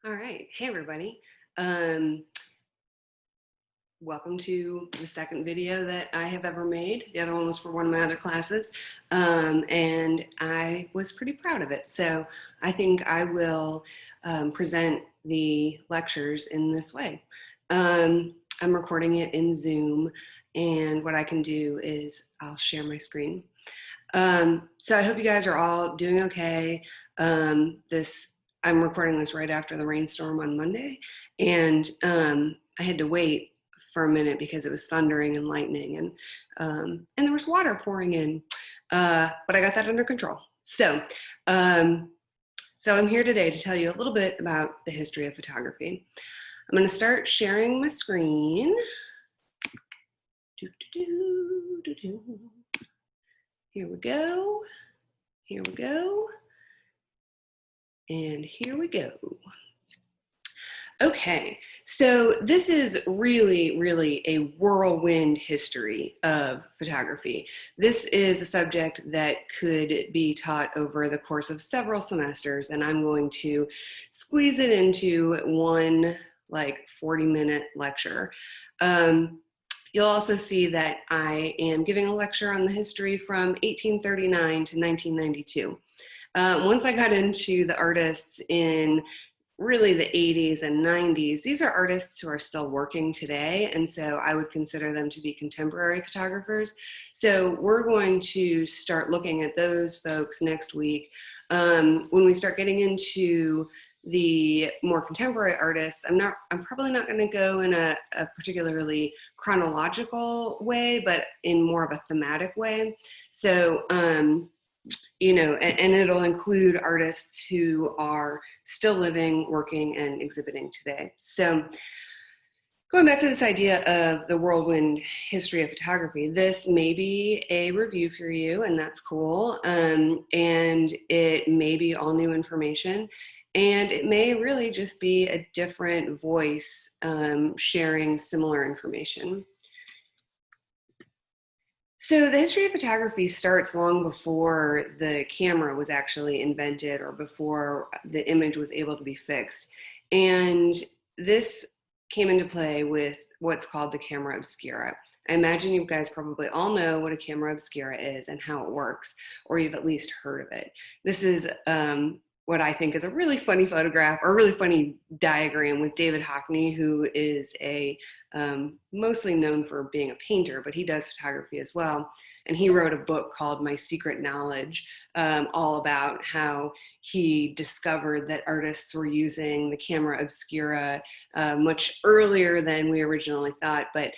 All right. Hey, everybody. Um, Welcome to the second video that I have ever made. The other one was for one of my other classes, and I was pretty proud of it. So I think I will present the lectures in this way. I'm recording it in Zoom, and what I can do is I'll share my screen. So I hope you guys are all doing okay. I'm recording this right after the rainstorm on Monday, and I had to wait for a minute because it was thundering and lightning, and there was water pouring in, but I got that under control. Um, so I'm here today to tell you a little bit about the history of photography. I'm going to start sharing my screen. Here we go. Here we go. And here we go. Okay, so this is really a whirlwind history of photography. This is a subject that could be taught over the course of several semesters, and I'm going to squeeze it into one 40-minute lecture. You'll also see that I am giving a lecture on the history from 1839 to 1992. Once I got into the artists in really the 80s and 90s, these are artists who are still working today, and so I would consider them to be contemporary photographers. So we're going to start looking at those folks next week. When we start getting into the more contemporary artists, I'm probably not going to go in a particularly chronological way, but in more of a thematic way. So and it'll include artists who are still living, working, and exhibiting today. So going back to this idea of the whirlwind history of photography, this may be a review for you, and that's cool. And it may be all new information, and it may really just be a different voice sharing similar information. So the history of photography starts long before the camera was actually invented or before the image was able to be fixed. And this came into play with what's called the camera obscura. I imagine you guys probably all know what a camera obscura is and how it works, or you've at least heard of it. This is what I think is a really funny photograph or a really funny diagram with David Hockney, who is mostly known for being a painter, but he does photography as well. And he wrote a book called My Secret Knowledge, all about how he discovered that artists were using the camera obscura much earlier than we originally thought. But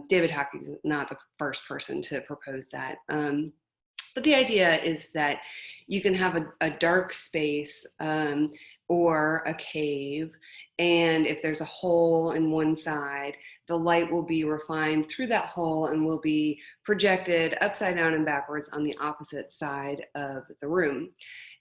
David Hockney is not the first person to propose that. But the idea is that you can have a dark space or a cave, and if there's a hole in one side, the light will be refined through that hole and will be projected upside down and backwards on the opposite side of the room.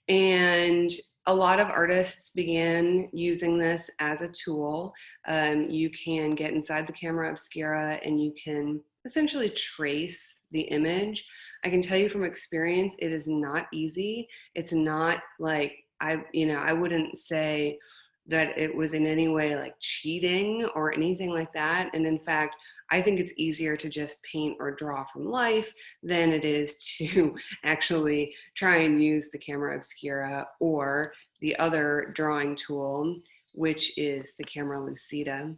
And a lot of artists began using this as a tool. You can get inside the camera obscura and you can essentially trace the image. I can tell you from experience, it is not easy. It's not like, I wouldn't say that it was in any way like cheating or anything like that. And in fact, I think it's easier to just paint or draw from life than it is to actually try and use the camera obscura or the other drawing tool, which is the camera lucida.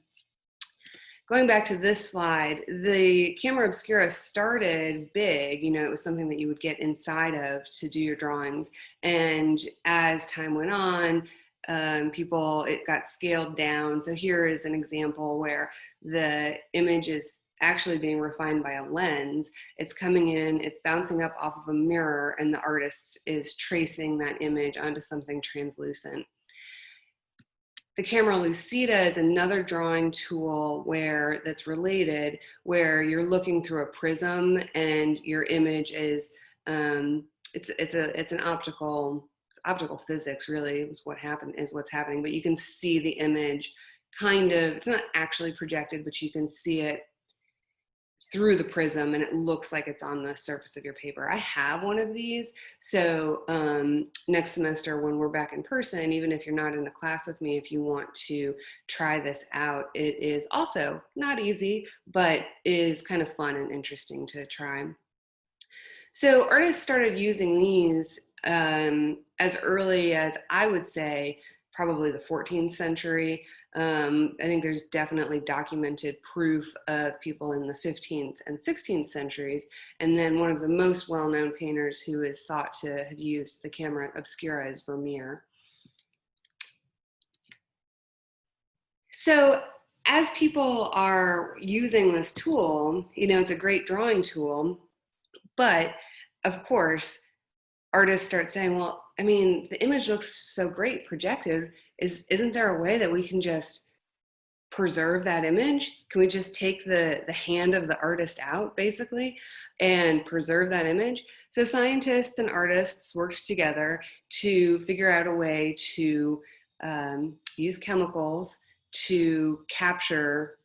Going back to this slide, the camera obscura started big. It was something that you would get inside of to do your drawings. And as time went on, it got scaled down. So here is an example where the image is actually being refined by a lens. It's coming in, it's bouncing up off of a mirror, and the artist is tracing that image onto something translucent. The camera lucida is another drawing tool that's related, where you're looking through a prism and your image is it's an optical physics, really, is what's happening, but you can see the image it's not actually projected, but you can see it through the prism and it looks like it's on the surface of your paper. I have one of these. So next semester when we're back in person, even if you're not in a class with me, if you want to try this out, it is also not easy, but is kind of fun and interesting to try. So artists started using these as early as, I would say, probably the 14th century. I think there's definitely documented proof of people in the 15th and 16th centuries. And then one of the most well-known painters who is thought to have used the camera obscura is Vermeer. So as people are using this tool, you know, it's a great drawing tool, but of course, artists start saying, well, I mean, the image looks so great projected. Isn't there a way that we can just preserve that image? Can we just take the hand of the artist out, basically, and preserve that image? So scientists and artists worked together to figure out a way to use chemicals to capture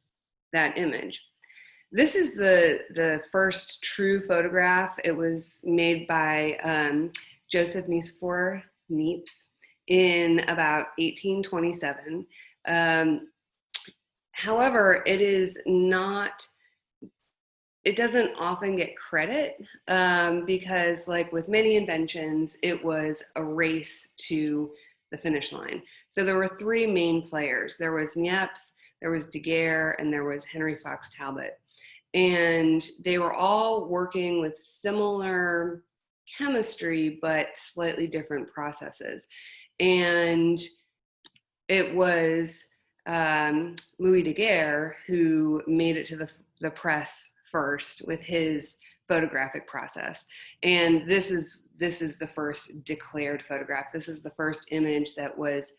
that image. This is the first true photograph. It was made by Joseph Nicephore Niepce in about 1827. However, it doesn't often get credit because, like with many inventions, it was a race to the finish line. So there were three main players. There was Niepce, there was Daguerre, and there was Henry Fox Talbot. And they were all working with similar chemistry, but slightly different processes. And it was Louis Daguerre who made it to the press first with his photographic process. And this is the first declared photograph. This is the first image that was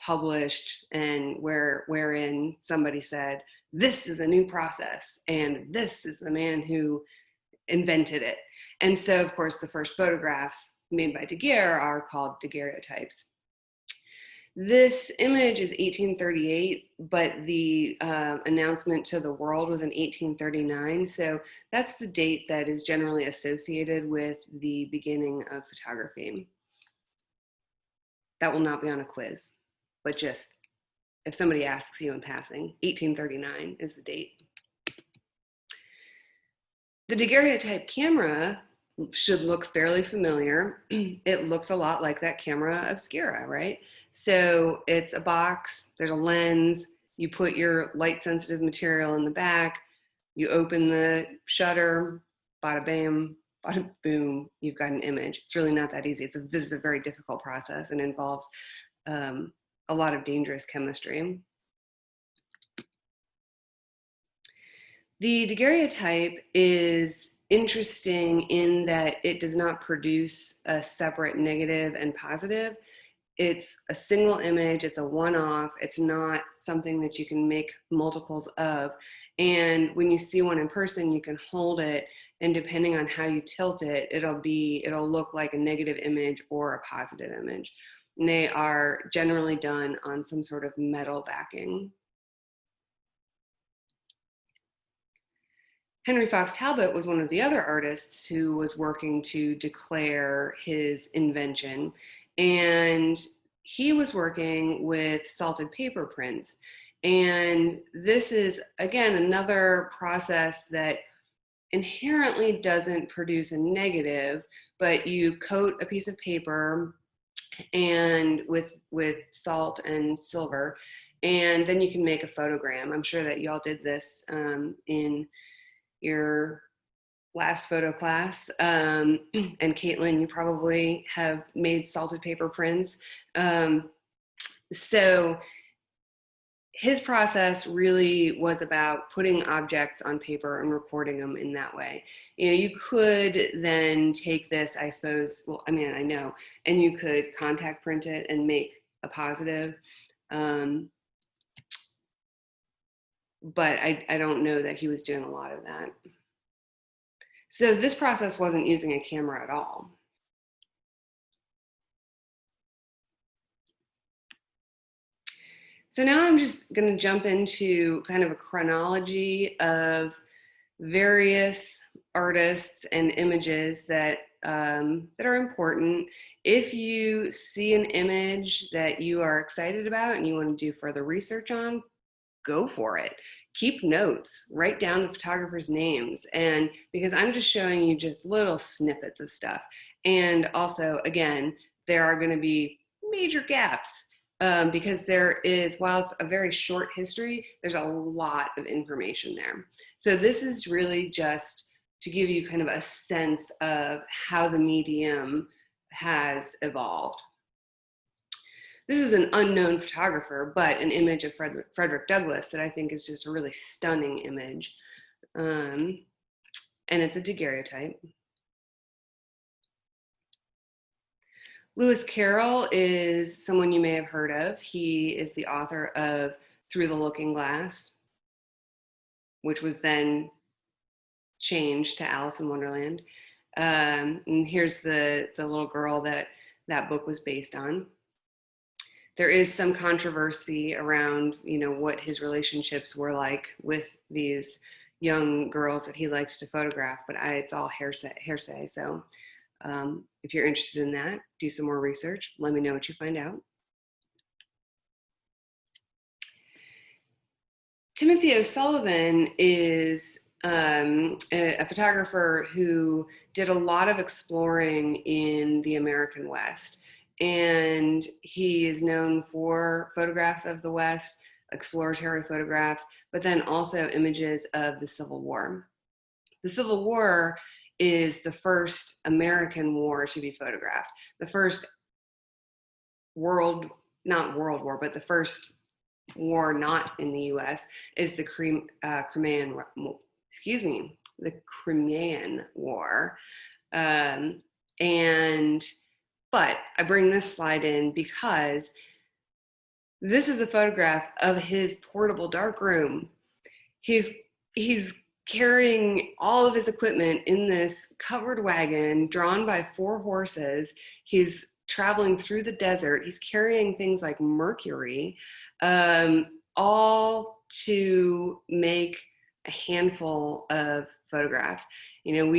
published and wherein somebody said, this is a new process and this is the man who invented it. And so, of course, the first photographs made by Daguerre are called daguerreotypes. This image is 1838, but the announcement to the world was in 1839. So that's the date that is generally associated with the beginning of photography. That will not be on a quiz, but just if somebody asks you in passing, 1839 is the date. The daguerreotype camera should look fairly familiar. It looks a lot like that camera obscura, right? So it's a box, there's a lens, you put your light sensitive material in the back, you open the shutter, bada bam, bada boom, you've got an image. It's really not that easy. This is a very difficult process and involves a lot of dangerous chemistry. The daguerreotype is interesting in that it does not produce a separate negative and positive. It's a single image, it's a one-off, it's not something that you can make multiples of. And when you see one in person, you can hold it, and depending on how you tilt it, it'll look like a negative image or a positive image. And they are generally done on some sort of metal backing. Henry Fox Talbot was one of the other artists who was working to declare his invention, and he was working with salted paper prints. And this is, again, another process that inherently doesn't produce a negative, but you coat a piece of paper and with salt and silver, and then you can make a photogram. I'm sure that y'all did this in your last photo class. And Caitlin, you probably have made salted paper prints. So his process really was about putting objects on paper and recording them in that way. You know, you could then take this, I suppose, well, I mean, I know, and you could contact print it and make a positive. But I don't know that he was doing a lot of that. So this process wasn't using a camera at all. So now I'm just going to jump into kind of a chronology of various artists and images that that are important. If you see an image that you are excited about and you want to do further research on, go for it. Keep notes, write down the photographers' names. And because I'm just showing you just little snippets of stuff. And also, again, there are going to be major gaps because there is, while it's a very short history, there's a lot of information there. So this is really just to give you kind of a sense of how the medium has evolved. This is an unknown photographer, but an image of Frederick Douglass that I think is just a really stunning image. And it's a daguerreotype. Lewis Carroll is someone you may have heard of. He is the author of Through the Looking Glass, which was then changed to Alice in Wonderland. And here's the little girl that that book was based on. There is some controversy around, you know, what his relationships were like with these young girls that he liked to photograph, but it's all hearsay. So if you're interested in that, do some more research. Let me know what you find out. Timothy O'Sullivan is a photographer who did a lot of exploring in the American West. And he is known for photographs of the West, exploratory photographs, but then also images of the Civil War. The Civil War is the first American war to be photographed. The first not world war, but the first war not in the US is the Crimean War. But I bring this slide in because this is a photograph of his portable darkroom. He's carrying all of his equipment in this covered wagon drawn by 4 horses. He's traveling through the desert. He's carrying things like mercury, all to make a handful of photographs. You know,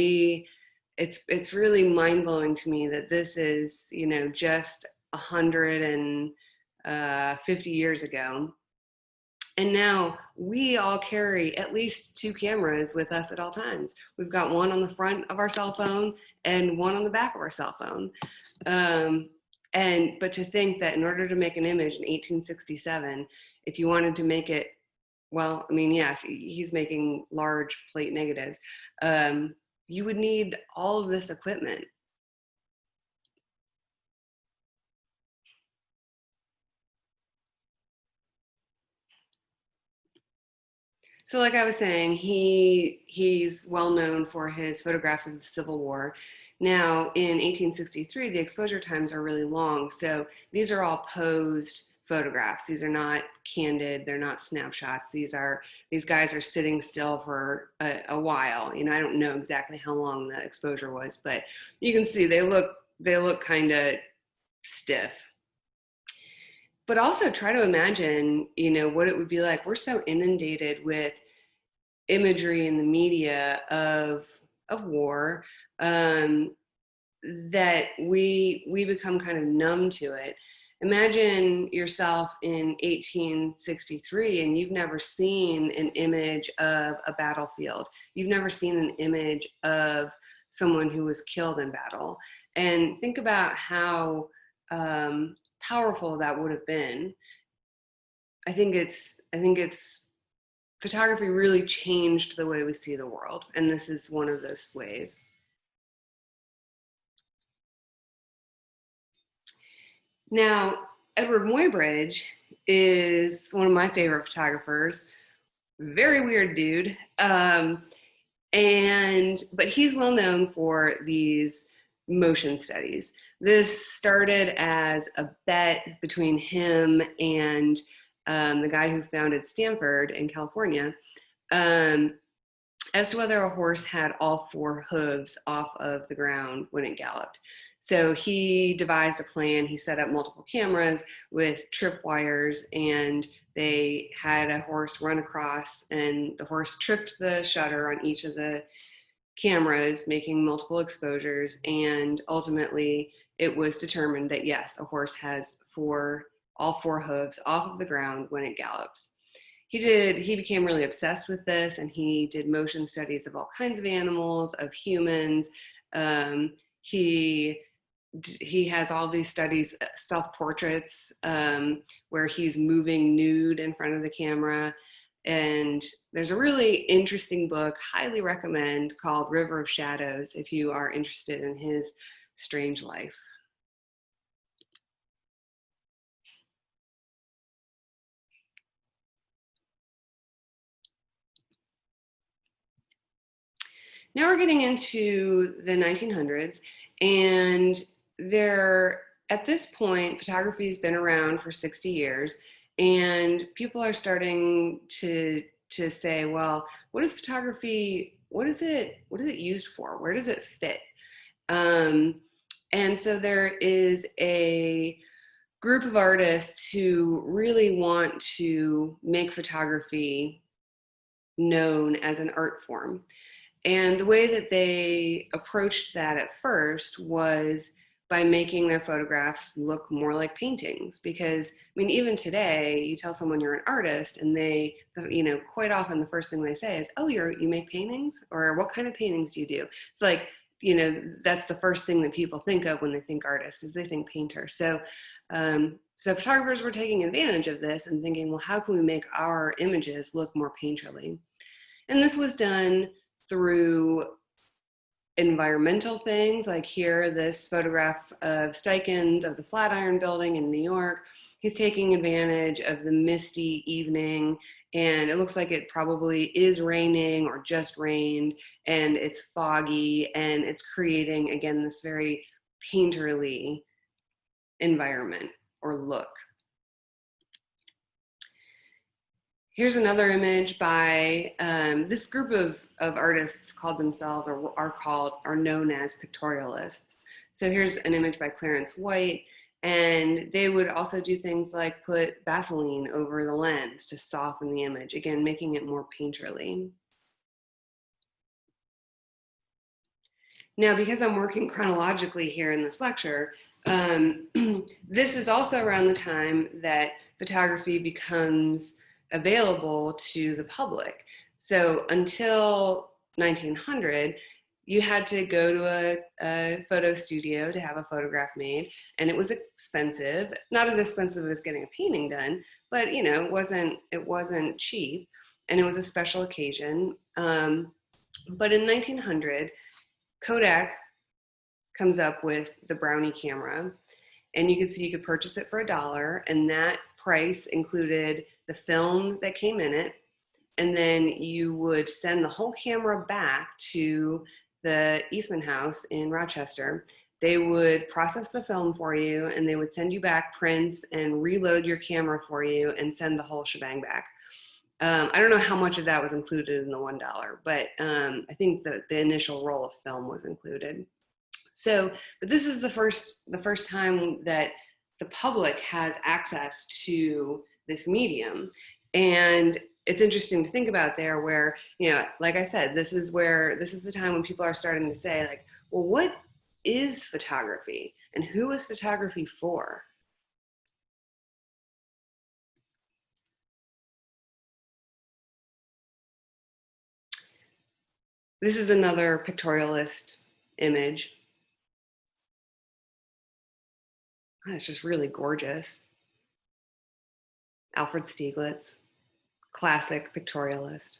it's really mind-blowing to me that this is, you know, just 150 years ago. And now we all carry at least 2 cameras with us at all times. We've got one on the front of our cell phone and one on the back of our cell phone. But to think that in order to make an image in 1867, if you wanted to make it, well, I mean, yeah, he's making large plate negatives. You would need all of this equipment. So like I was saying, he's well known for his photographs of the Civil War. Now in 1863, the exposure times are really long. So these are all posed photographs. These are not candid, they're not snapshots. These guys are sitting still for a while. You know, I don't know exactly how long the exposure was, but you can see they look kind of stiff. But also try to imagine, you know, what it would be like. We're so inundated with imagery in the media of war that we become kind of numb to it. Imagine yourself in 1863 and you've never seen an image of a battlefield. You've never seen an image of someone who was killed in battle. And think about how powerful that would have been. I think photography really changed the way we see the world, and this is one of those ways. Now, Edward Muybridge is one of my favorite photographers. Very weird dude, but he's well known for these motion studies. This started as a bet between him and the guy who founded Stanford in California, as to whether a horse had all 4 hooves off of the ground when it galloped. So he devised a plan. He set up multiple cameras with tripwires, and they had a horse run across, and the horse tripped the shutter on each of the cameras, making multiple exposures. And ultimately, it was determined that yes, a horse has all four hooves off of the ground when it gallops. He became really obsessed with this, and he did motion studies of all kinds of animals, of humans. He has all these studies, self-portraits, where he's moving nude in front of the camera. And there's a really interesting book, highly recommend, called River of Shadows, if you are interested in his strange life. Now we're getting into the 1900s, and at this point, photography has been around for 60 years, and people are starting to say, well, what is photography? What is it used for? Where does it fit? Um, and so there is a group of artists who really want to make photography known as an art form. And the way that they approached that at first was by making their photographs look more like paintings. Because, I mean, even today, you tell someone you're an artist, and they, quite often the first thing they say is, "Oh, you make paintings?" Or "What kind of paintings do you do?" It's like, that's the first thing that people think of when they think artist, is they think painter. So photographers were taking advantage of this and thinking, well, how can we make our images look more painterly? And this was done through environmental things, like here, this photograph of Steikens of the Flatiron Building in New York. He's taking advantage of the misty evening, and it looks like it probably is raining or just rained, and it's foggy, and it's creating, again, this very painterly environment or look. Here's another image by this group of artists called themselves, or are known as pictorialists. So here's an image by Clarence White, and they would also do things like put Vaseline over the lens to soften the image, again, making it more painterly. Now, because I'm working chronologically here in this lecture, this is also around the time that photography becomes available to the public. So until 1900, you had to go to a photo studio to have a photograph made, and it was expensive. Not as expensive as getting a painting done, but it wasn't cheap, and it was a special occasion. But in 1900, Kodak comes up with the Brownie camera, and you could see you could purchase it for $1, and that price included the film that came in it, and then you would send the whole camera back to the Eastman House in Rochester. They would process the film for you, and they would send you back prints and reload your camera for you and send the whole shebang back. I don't know how much of that was included in the $1, but I think the initial roll of film was included. So, but this is the first time that the public has access to this medium. And it's interesting to think about there where, like I said, this is the time when people are starting to say, like, well, what is photography and who is photography for? This is another pictorialist image. Oh, it's just really gorgeous. Alfred Stieglitz, classic pictorialist.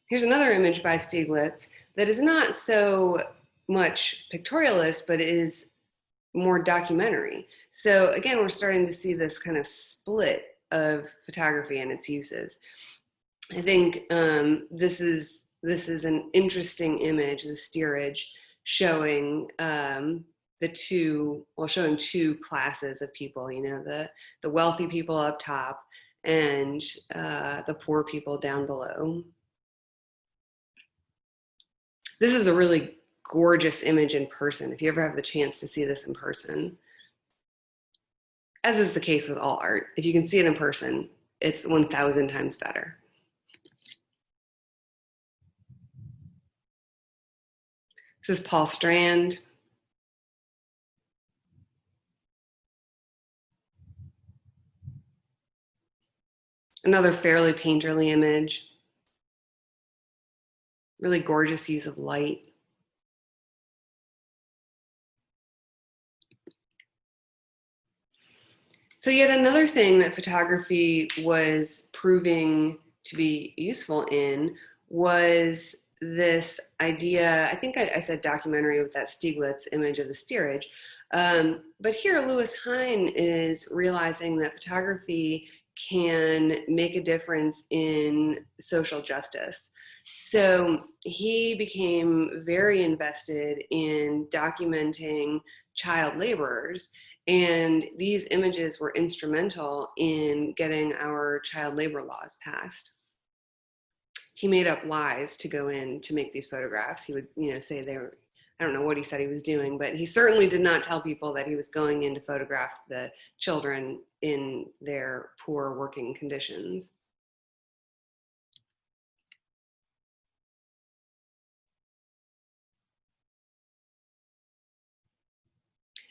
Here's another image by Stieglitz that is not so much pictorialist, but is more documentary. So again, we're starting to see this kind of split of photography and its uses. I think this is an interesting image, the steerage, showing showing two classes of people. The wealthy people up top and the poor people down below. This is a really gorgeous image in person, if you ever have the chance to see this in person. As is the case with all art, if you can see it in person, it's 1,000 times better. This is Paul Strand. Another fairly painterly image. Really gorgeous use of light. So yet another thing that photography was proving to be useful in was this idea. I think I said documentary with that Stieglitz image of the steerage. But here Lewis Hine is realizing that photography can make a difference in social justice. So he became very invested in documenting child laborers, and these images were instrumental in getting our child labor laws passed. He made up lies to go in to make these photographs. He would, say they were, I don't know what he said he was doing, but he certainly did not tell people that he was going in to photograph the children in their poor working conditions.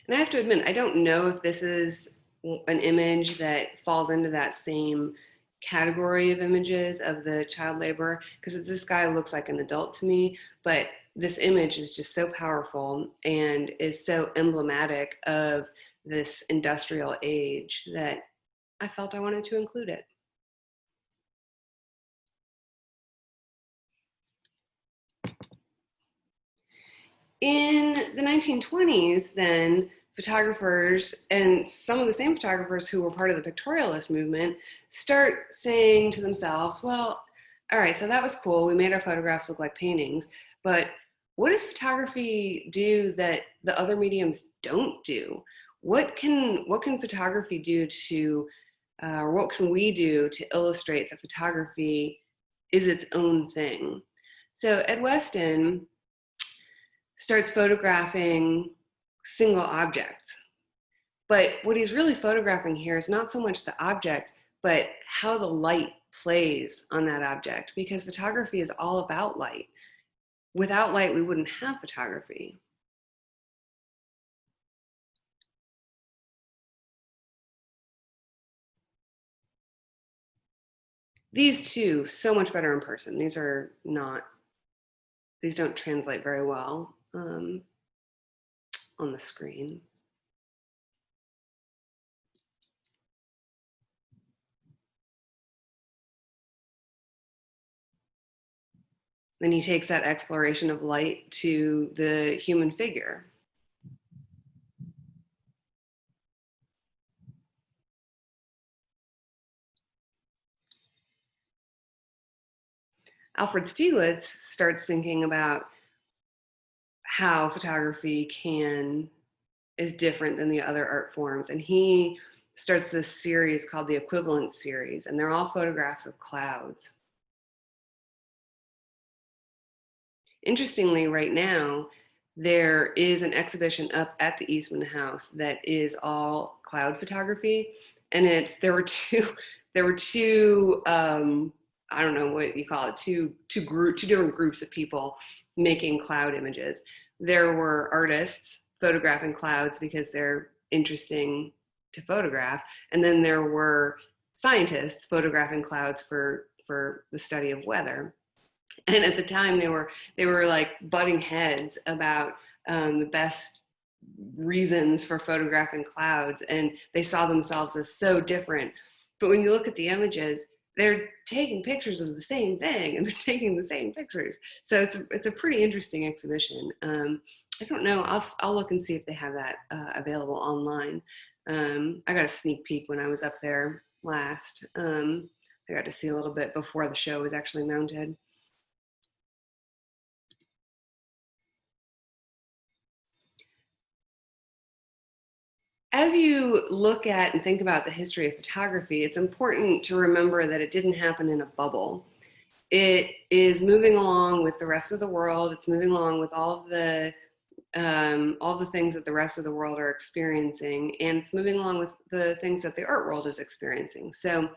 And I have to admit, I don't know if this is an image that falls into that same category of images of the child labor, because this guy looks like an adult to me, but this image is just so powerful and is so emblematic of this industrial age that I felt I wanted to include it. In the 1920s, then, photographers, and some of the same photographers who were part of the pictorialist movement, start saying to themselves, well, all right, so that was cool. We made our photographs look like paintings, but what does photography do that the other mediums don't do? What can photography do to, or what can we do to illustrate that photography is its own thing? So Ed Weston starts photographing single objects. But what he's really photographing here is not so much the object, but how the light plays on that object, because photography is all about light. Without light, we wouldn't have photography. These two, so much better in person. These don't translate very well on the screen. Then he takes that exploration of light to the human figure. Alfred Stieglitz starts thinking about how photography is different than the other art forms, and he starts this series called the Equivalence series, and they're all photographs of clouds. Interestingly, right now there is an exhibition up at the Eastman House that is all cloud photography, and there were two I don't know what you call it, two different groups of people making cloud images. There were artists photographing clouds because they're interesting to photograph, and then there were scientists photographing clouds for the study of weather. And at the time, they were like butting heads about the best reasons for photographing clouds, and they saw themselves as so different. But when you look at the images, they're taking pictures of the same thing, and they're taking the same pictures. So it's a pretty interesting exhibition. I don't know. I'll look and see if they have that available online. I got a sneak peek when I was up there last. I got to see a little bit before the show was actually mounted. As you look at and think about the history of photography, it's important to remember that it didn't happen in a bubble. it is moving along with the rest of the world. It's moving along with all the things that the rest of the world are experiencing, and it's moving along with the things that the art world is experiencing. So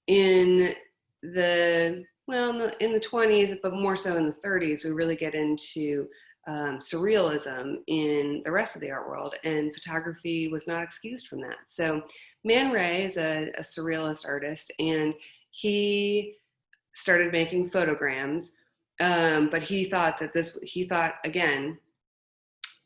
in in the 20s, but more so in the 30s, we really get into surrealism in the rest of the art world, and photography was not excused from that. So Man Ray is a surrealist artist, and he started making photograms, but he thought again,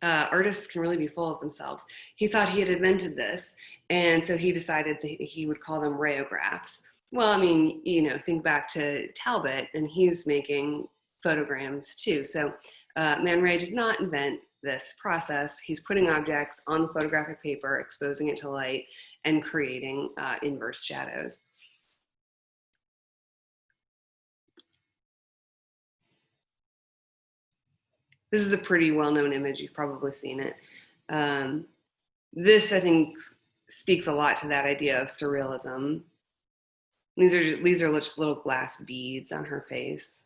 artists can really be full of themselves. He thought he had invented this, and so he decided that he would call them rayographs. Well, I mean, think back to Talbot, and he's making photograms too. So Man Ray did not invent this process. He's putting objects on the photographic paper, exposing it to light, and creating inverse shadows. This is a pretty well-known image. You've probably seen it. This, I think, speaks a lot to that idea of surrealism. These are just little glass beads on her face.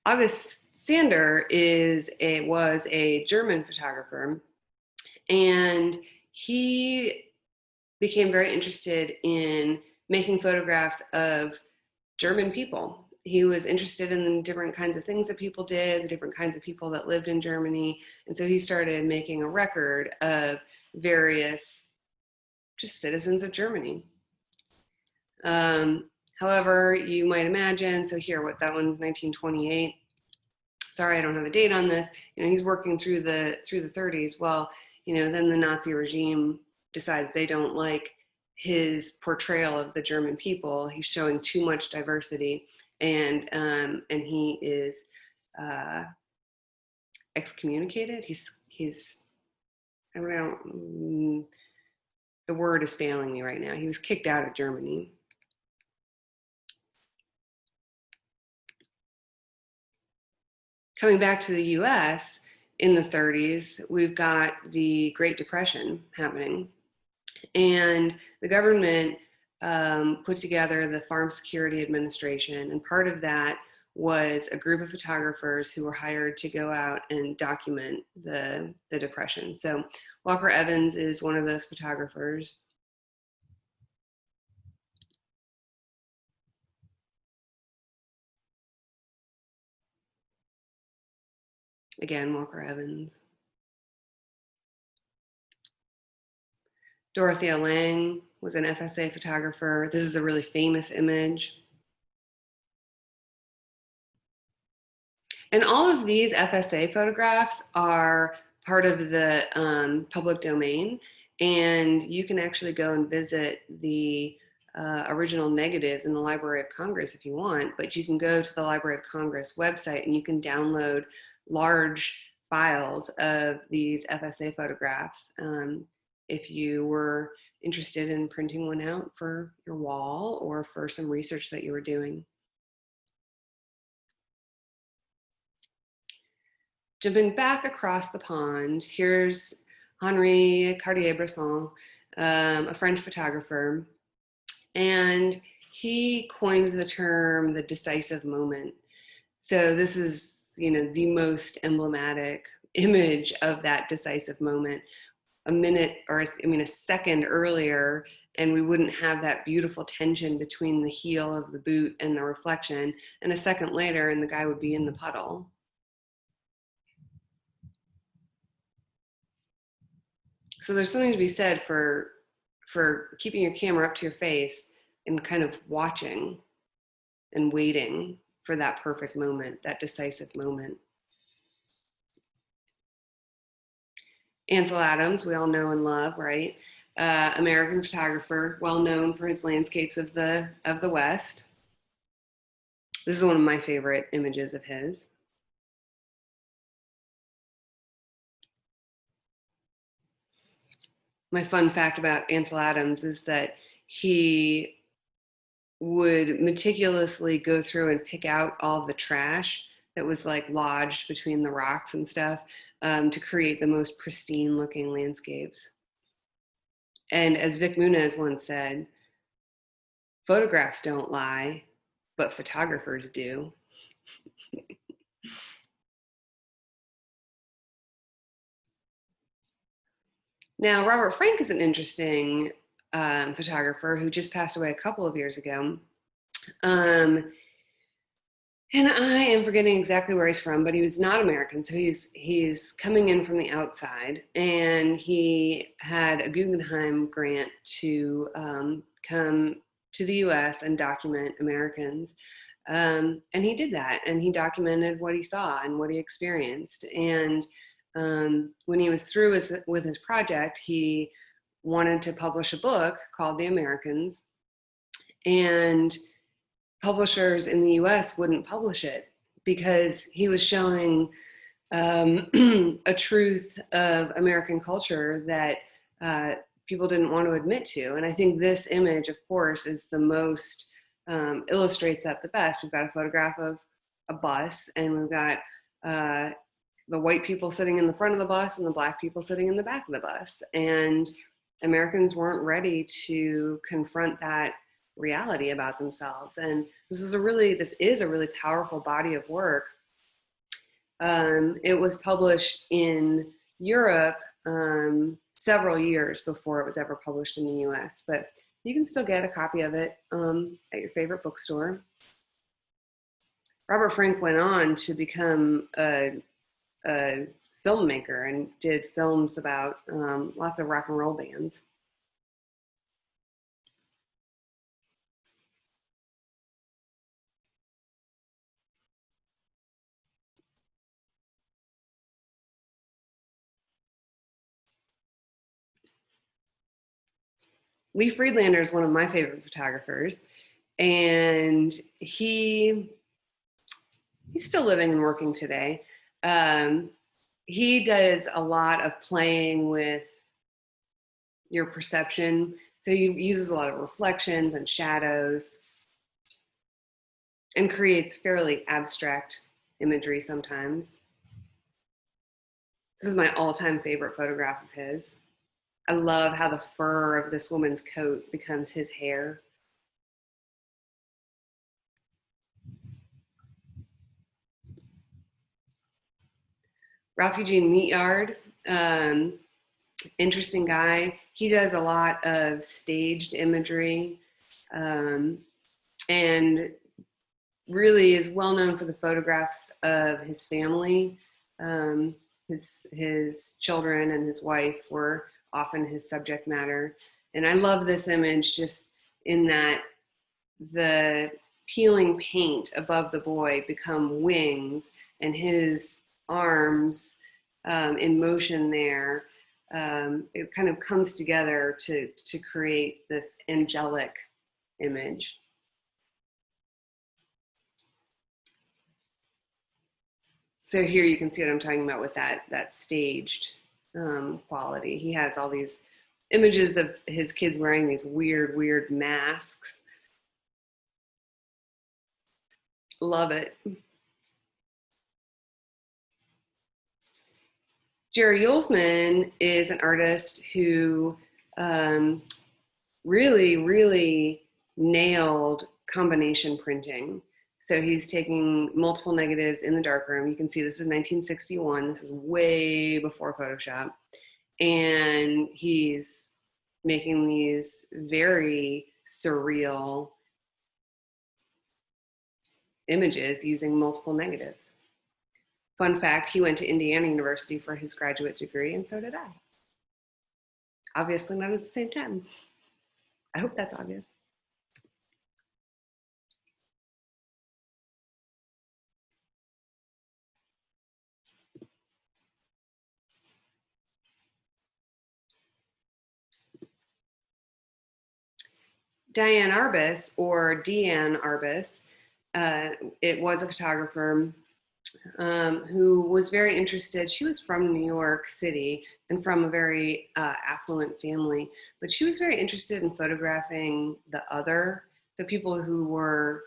August Sander was a German photographer, and he became very interested in making photographs of German people. He was interested in the different kinds of things that people did, the different kinds of people that lived in Germany. And so he started making a record of various just citizens of Germany. However, you might imagine, so here, that one's 1928. Sorry, I don't have a date on this. He's working through the 30s. Well, then the Nazi regime decides they don't like his portrayal of the German people. He's showing too much diversity, and he is excommunicated. He's I don't know. The word is failing me right now. He was kicked out of Germany. Coming back to the US in the 30s, we've got the Great Depression happening. And the government put together the Farm Security Administration. And part of that was a group of photographers who were hired to go out and document the Depression. So Walker Evans is one of those photographers. Again, Walker Evans. Dorothea Lange was an FSA photographer. This is a really famous image. And all of these FSA photographs are part of the public domain, and you can actually go and visit the original negatives in the Library of Congress if you want, but you can go to the Library of Congress website and you can download large files of these FSA photographs if you were interested in printing one out for your wall or for some research that you were doing. Jumping back across the pond, here's Henri Cartier-Bresson, a French photographer, and he coined the term the decisive moment. So this is, the most emblematic image of that decisive moment. A second earlier, and we wouldn't have that beautiful tension between the heel of the boot and the reflection, and a second later, and the guy would be in the puddle. So there's something to be said for keeping your camera up to your face and kind of watching and waiting for that perfect moment, that decisive moment. Ansel Adams, we all know and love, right? American photographer, well known for his landscapes of the West. This is one of my favorite images of his. My fun fact about Ansel Adams is that he would meticulously go through and pick out all the trash that was like lodged between the rocks and stuff, to create the most pristine looking landscapes. And as Vic Muniz once said, photographs don't lie, but photographers do. Now, Robert Frank is an interesting photographer who just passed away a couple of years ago. Um, and I am forgetting exactly where he's from, but he was not American, so he's coming in from the outside, and he had a Guggenheim grant to come to the U.S. and document Americans. And he did that, and he documented what he saw and what he experienced. And when he was through with his project, he wanted to publish a book called The Americans, and publishers in the US wouldn't publish it because he was showing a truth of American culture that people didn't want to admit to. And I think this image, of course, is the most, illustrates that the best. We've got a photograph of a bus, and we've got the white people sitting in the front of the bus and the black people sitting in the back of the bus. And Americans weren't ready to confront that reality about themselves. And this is a really powerful body of work. It was published in Europe several years before it was ever published in the US, but you can still get a copy of it at your favorite bookstore. Robert Frank went on to become a filmmaker and did films about lots of rock and roll bands. Lee Friedlander is one of my favorite photographers, and he's still living and working today. He does a lot of playing with your perception. So he uses a lot of reflections and shadows and creates fairly abstract imagery sometimes. This is my all-time favorite photograph of his. I love how the fur of this woman's coat becomes his hair. Ralph Eugene Meatyard, interesting guy. He does a lot of staged imagery, and really is well known for the photographs of his family. His children and his wife were often his subject matter. And I love this image just in that the peeling paint above the boy become wings, and his arms in motion there. It kind of comes together to create this angelic image. So here you can see what I'm talking about with that staged quality. He has all these images of his kids wearing these weird masks. Love it. Jerry Yulesman is an artist who really nailed combination printing. So he's taking multiple negatives in the darkroom. You can see this is 1961. This is way before Photoshop. And he's making these very surreal images using multiple negatives. Fun fact, he went to Indiana University for his graduate degree, and so did I. Obviously not at the same time. I hope that's obvious. Diane Arbus, or Deanne Arbus, it was a photographer who was very interested. She was from New York City and from a very affluent family, but she was very interested in photographing the other, the people who were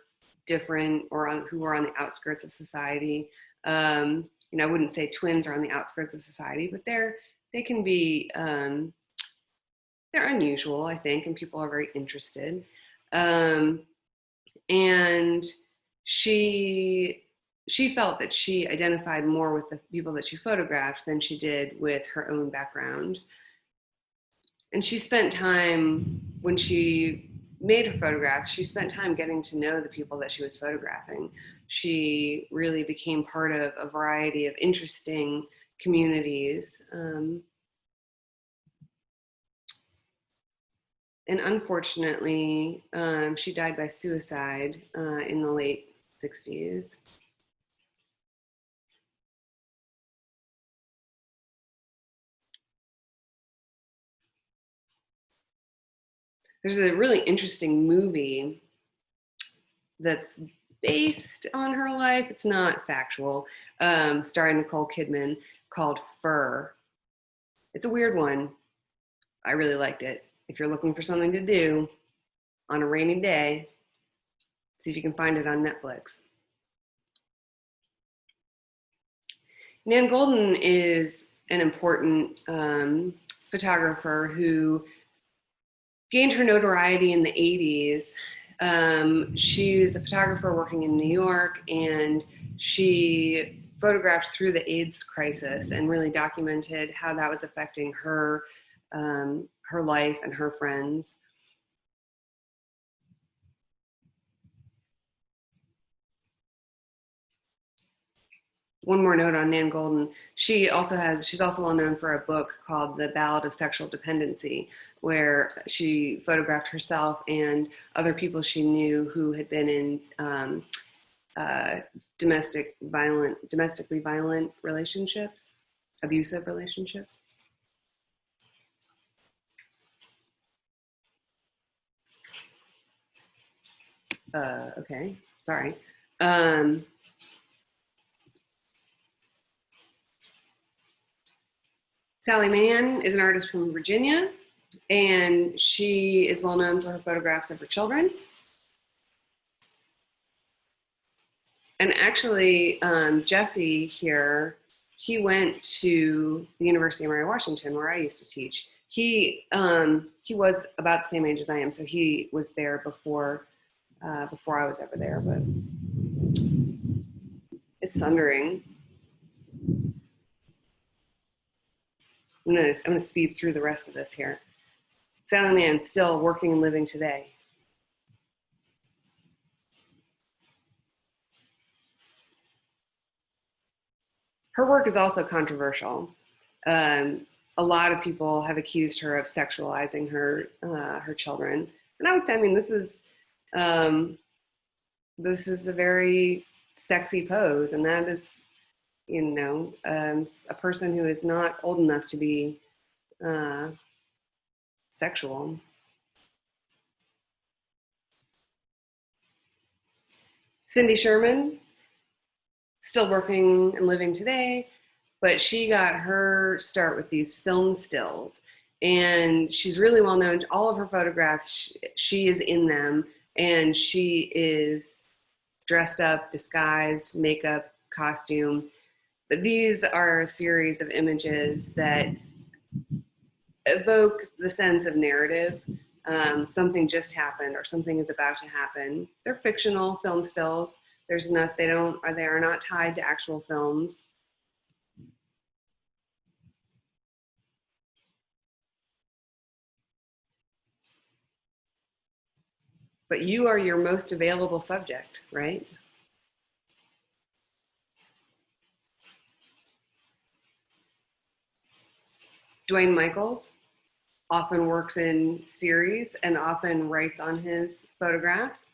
different or who were on the outskirts of society. I wouldn't say twins are on the outskirts of society, but they can be, they're unusual, I think, and people are very interested. Um, and she she felt that she identified more with the people that she photographed than she did with her own background. And she spent time, when she made her photographs, she spent time getting to know the people that she was photographing. She really became part of a variety of interesting communities. And unfortunately, she died by suicide in the late 60s. There's a really interesting movie that's based on her life. It's not factual, starring Nicole Kidman, called Fur. It's a weird one. I really liked it. If you're looking for something to do on a rainy day, see if you can find it on Netflix. Nan Goldin is an important photographer who gained her notoriety in the 80s. She's a photographer working in New York, and she photographed through the AIDS crisis and really documented how that was affecting her life and her friends. One more note on Nan Goldin. She's also well known for a book called The Ballad of Sexual Dependency, where she photographed herself and other people she knew who had been in domestically violent relationships, abusive relationships. Okay, sorry. Sally Mann is an artist from Virginia, and she is well known for her photographs of her children. And actually, Jesse here, he went to the University of Mary Washington, where I used to teach. He was about the same age as I am, so he was there before I was ever there. But it's thundering. I'm gonna speed through the rest of this here. Sally Mann still working and living today. Her work is also controversial. A lot of people have accused her of sexualizing her children, and I would say, I mean, this is a very sexy pose, and that is, a person who is not old enough to be sexual. Cindy Sherman, still working and living today, but she got her start with these film stills, and she's really well known. All of her photographs, she is in them, and she is dressed up, disguised, makeup, costume. But these are a series of images that evoke the sense of narrative. Something just happened or something is about to happen. They're fictional film stills. They are not tied to actual films. But you are your most available subject, right? Dwayne Michaels often works in series and often writes on his photographs.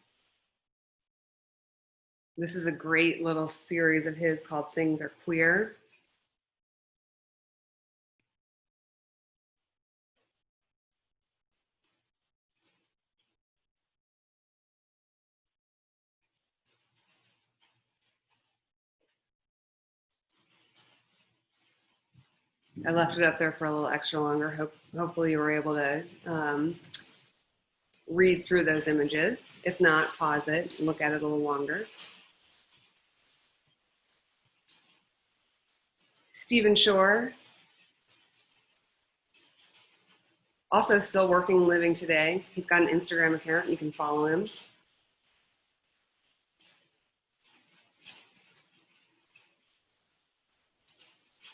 This is a great little series of his called Things Are Queer. I left it up there for a little extra longer. Hopefully you were able to read through those images. If not, pause it and look at it a little longer. Stephen Shore, also still working and living today. He's got an Instagram account, you can follow him.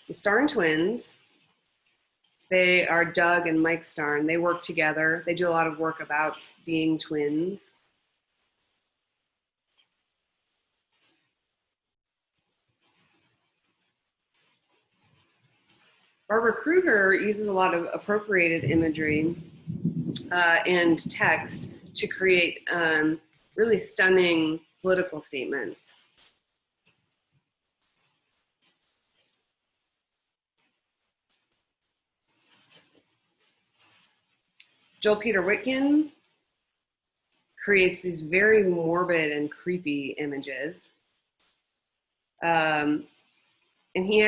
The Starn twins, they are Doug and Mike Starn. They work together. They do a lot of work about being twins. Barbara Kruger uses a lot of appropriated imagery and text to create really stunning political statements. Joel Peter Witkin creates these very morbid and creepy images. And he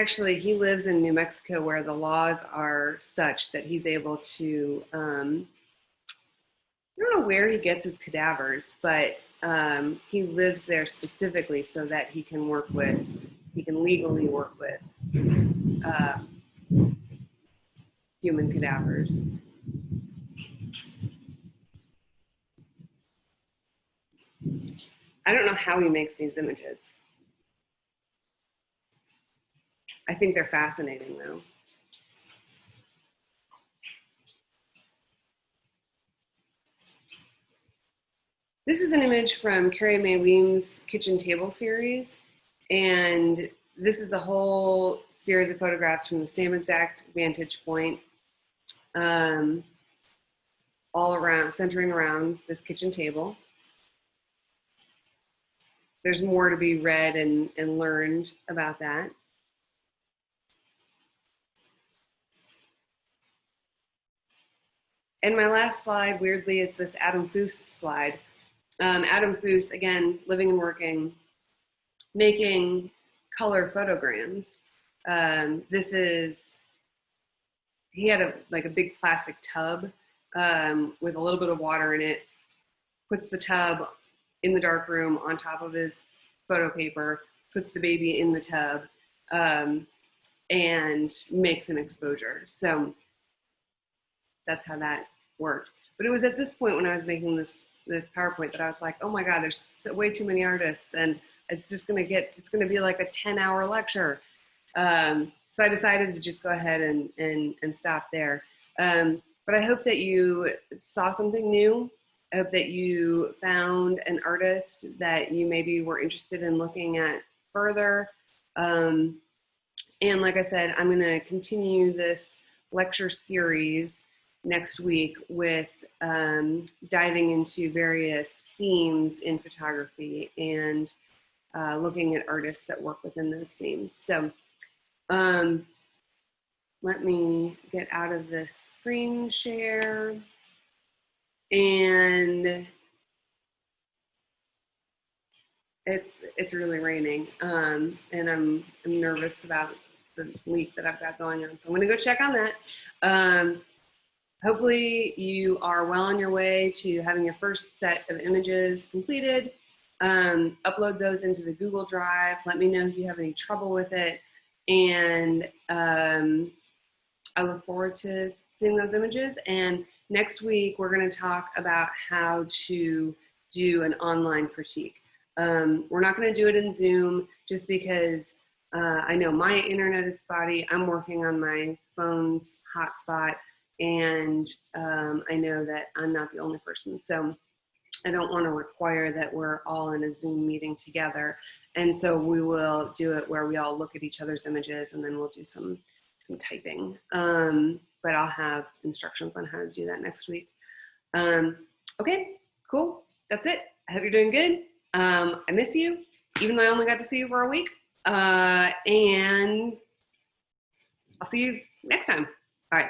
lives in New Mexico where the laws are such that he's able to, I don't know where he gets his cadavers, but he lives there specifically so that he can legally work with human cadavers. I don't know how he makes these images. I think they're fascinating though. This is an image from Carrie Mae Weems' kitchen table series. And this is a whole series of photographs from the same exact vantage point, all around, centering around this kitchen table. There's more to be read and learned about that. And my last slide, weirdly, is this Adam Foose slide. Adam Foose, again, living and working, making color photograms. He had a big plastic tub with a little bit of water in it, puts the tub in the dark room on top of his photo paper, puts the baby in the tub, and makes an exposure. So that's how that worked. But it was at this point when I was making this PowerPoint that I was like, oh my God, there's way too many artists, and it's going to be like a 10-hour lecture. So I decided to just go ahead and stop there. But I hope that you saw something new. I hope that you found an artist that you maybe were interested in looking at further. And like I said, I'm going to continue this lecture series next week with diving into various themes in photography and looking at artists that work within those themes. So let me get out of this screen share. And it's really raining, and I'm nervous about the leak that I've got going on. So I'm gonna go check on that. Hopefully you are well on your way to having your first set of images completed. Upload those into the Google Drive. Let me know if you have any trouble with it. And I look forward to seeing those images. And next week, we're going to talk about how to do an online critique. We're not going to do it in Zoom just because I know my internet is spotty. I'm working on my phone's hotspot, and I know that I'm not the only person. So I don't want to require that we're all in a Zoom meeting together. And so we will do it where we all look at each other's images, and then we'll do some typing. But I'll have instructions on how to do that next week. Okay, cool. That's it. I hope you're doing good. I miss you, even though I only got to see you for a week. And I'll see you next time. All right.